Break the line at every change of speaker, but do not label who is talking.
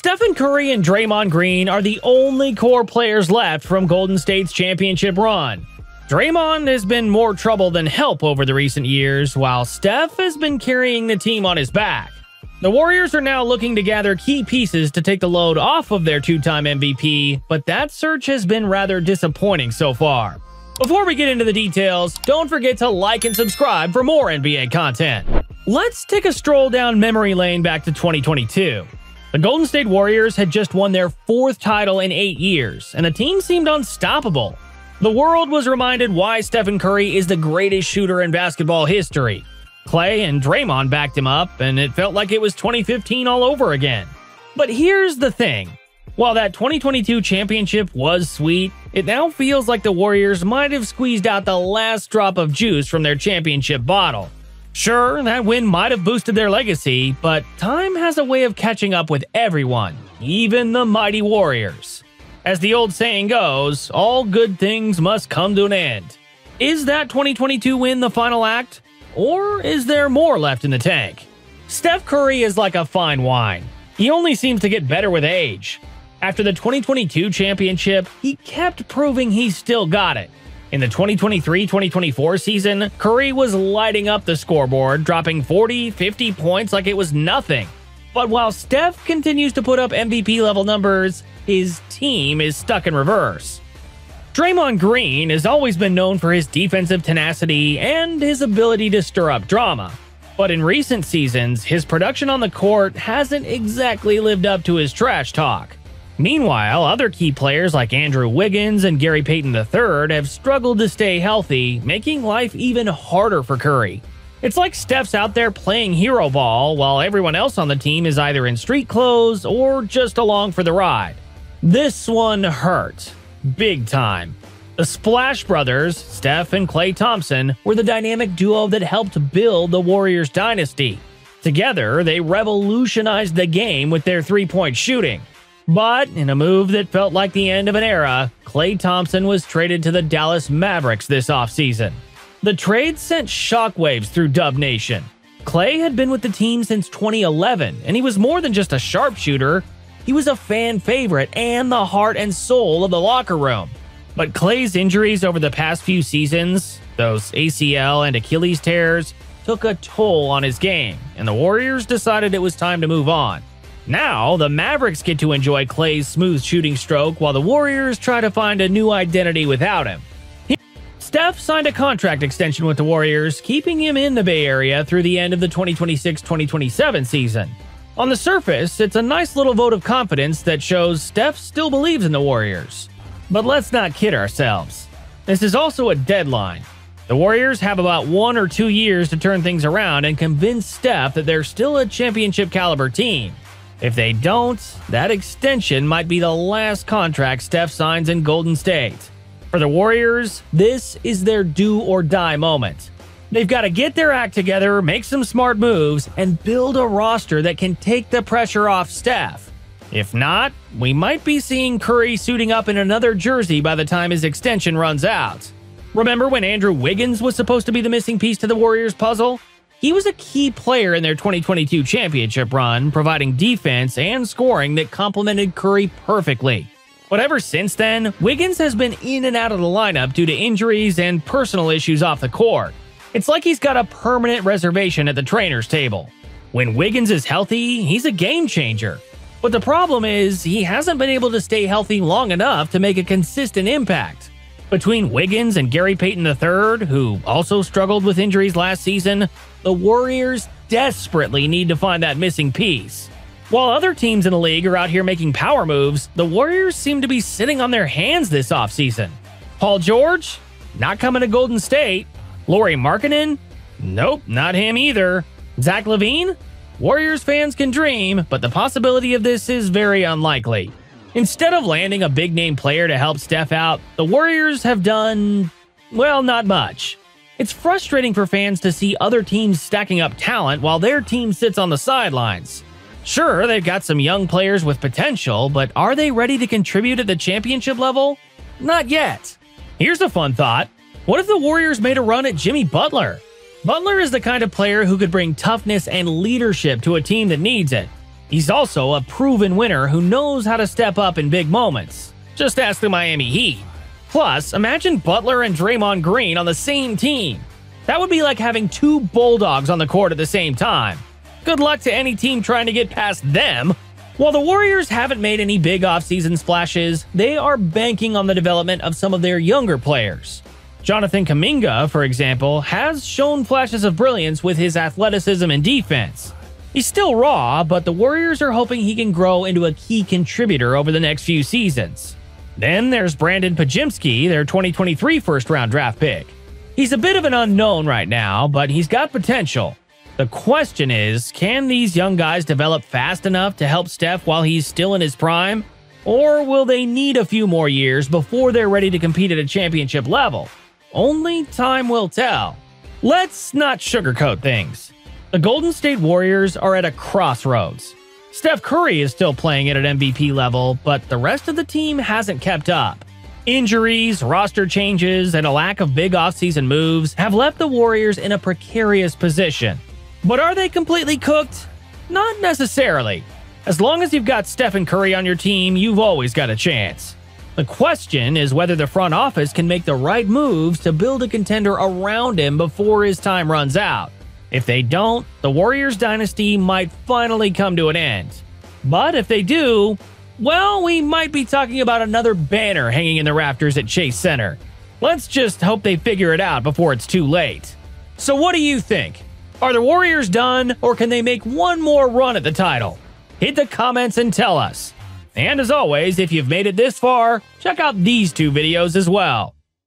Stephen Curry and Draymond Green are the only core players left from Golden State's championship run. Draymond has been more trouble than help over the recent years, while Steph has been carrying the team on his back. The Warriors are now looking to gather key pieces to take the load off of their two-time MVP, but that search has been rather disappointing so far. Before we get into the details, don't forget to like and subscribe for more NBA content. Let's take a stroll down memory lane back to 2022. The Golden State Warriors had just won their fourth title in 8 years, and the team seemed unstoppable. The world was reminded why Stephen Curry is the greatest shooter in basketball history. Klay and Draymond backed him up, and it felt like it was 2015 all over again. But here's the thing. While that 2022 championship was sweet, it now feels like the Warriors might have squeezed out the last drop of juice from their championship bottle. Sure, that win might have boosted their legacy, but time has a way of catching up with everyone, even the mighty Warriors. As the old saying goes, all good things must come to an end. Is that 2022 win the final act? Or is there more left in the tank? Steph Curry is like a fine wine. He only seems to get better with age. After the 2022 championship, he kept proving he still got it. In the 2023-2024 season, Curry was lighting up the scoreboard, dropping 40, 50 points like it was nothing. But while Steph continues to put up MVP-level numbers, his team is stuck in reverse. Draymond Green has always been known for his defensive tenacity and his ability to stir up drama. But in recent seasons, his production on the court hasn't exactly lived up to his trash talk. Meanwhile, other key players like Andrew Wiggins and Gary Payton III have struggled to stay healthy, making life even harder for Curry. It's like Steph's out there playing hero ball while everyone else on the team is either in street clothes or just along for the ride. This one hurt. Big time. The Splash Brothers, Steph and Klay Thompson, were the dynamic duo that helped build the Warriors dynasty. Together, they revolutionized the game with their three-point shooting. But in a move that felt like the end of an era, Klay Thompson was traded to the Dallas Mavericks this offseason. The trade sent shockwaves through Dub Nation. Klay had been with the team since 2011, and he was more than just a sharpshooter. He was a fan favorite and the heart and soul of the locker room. But Klay's injuries over the past few seasons, those ACL and Achilles tears, took a toll on his game, and the Warriors decided it was time to move on. Now, the Mavericks get to enjoy Klay's smooth shooting stroke while the Warriors try to find a new identity without him. Steph signed a contract extension with the Warriors, keeping him in the Bay Area through the end of the 2026-2027 season. On the surface, it's a nice little vote of confidence that shows Steph still believes in the Warriors. But let's not kid ourselves. This is also a deadline. The Warriors have about 1 or 2 years to turn things around and convince Steph that they're still a championship-caliber team. If they don't, that extension might be the last contract Steph signs in Golden State. For the Warriors, this is their do-or-die moment. They've got to get their act together, make some smart moves, and build a roster that can take the pressure off Steph. If not, we might be seeing Curry suiting up in another jersey by the time his extension runs out. Remember when Andrew Wiggins was supposed to be the missing piece to the Warriors' puzzle? He was a key player in their 2022 championship run, providing defense and scoring that complemented Curry perfectly. But ever since then, Wiggins has been in and out of the lineup due to injuries and personal issues off the court. It's like he's got a permanent reservation at the trainer's table. When Wiggins is healthy, he's a game changer. But the problem is, he hasn't been able to stay healthy long enough to make a consistent impact. Between Wiggins and Gary Payton III, who also struggled with injuries last season, the Warriors desperately need to find that missing piece. While other teams in the league are out here making power moves, the Warriors seem to be sitting on their hands this offseason. Paul George? Not coming to Golden State. Lauri Markkanen? Nope, not him either. Zach LaVine? Warriors fans can dream, but the possibility of this is very unlikely. Instead of landing a big-name player to help Steph out, the Warriors have done, well, not much. It's frustrating for fans to see other teams stacking up talent while their team sits on the sidelines. Sure, they've got some young players with potential, but are they ready to contribute at the championship level? Not yet. Here's a fun thought. What if the Warriors made a run at Jimmy Butler? Butler is the kind of player who could bring toughness and leadership to a team that needs it. He's also a proven winner who knows how to step up in big moments. Just ask the Miami Heat. Plus, imagine Butler and Draymond Green on the same team. That would be like having two Bulldogs on the court at the same time. Good luck to any team trying to get past them. While the Warriors haven't made any big offseason splashes, they are banking on the development of some of their younger players. Jonathan Kuminga, for example, has shown flashes of brilliance with his athleticism and defense. He's still raw, but the Warriors are hoping he can grow into a key contributor over the next few seasons. Then there's Brandon Pajimski, their 2023 first-round draft pick. He's a bit of an unknown right now, but he's got potential. The question is, can these young guys develop fast enough to help Steph while he's still in his prime? Or will they need a few more years before they're ready to compete at a championship level? Only time will tell. Let's not sugarcoat things. The Golden State Warriors are at a crossroads. Steph Curry is still playing at an MVP level, but the rest of the team hasn't kept up. Injuries, roster changes, and a lack of big offseason moves have left the Warriors in a precarious position. But are they completely cooked? Not necessarily. As long as you've got Steph and Curry on your team, you've always got a chance. The question is whether the front office can make the right moves to build a contender around him before his time runs out. If they don't, the Warriors dynasty might finally come to an end. But if they do, well, we might be talking about another banner hanging in the rafters at Chase Center. Let's just hope they figure it out before it's too late. So what do you think? Are the Warriors done, or can they make one more run at the title? Hit the comments and tell us. And as always, if you've made it this far, check out these two videos as well.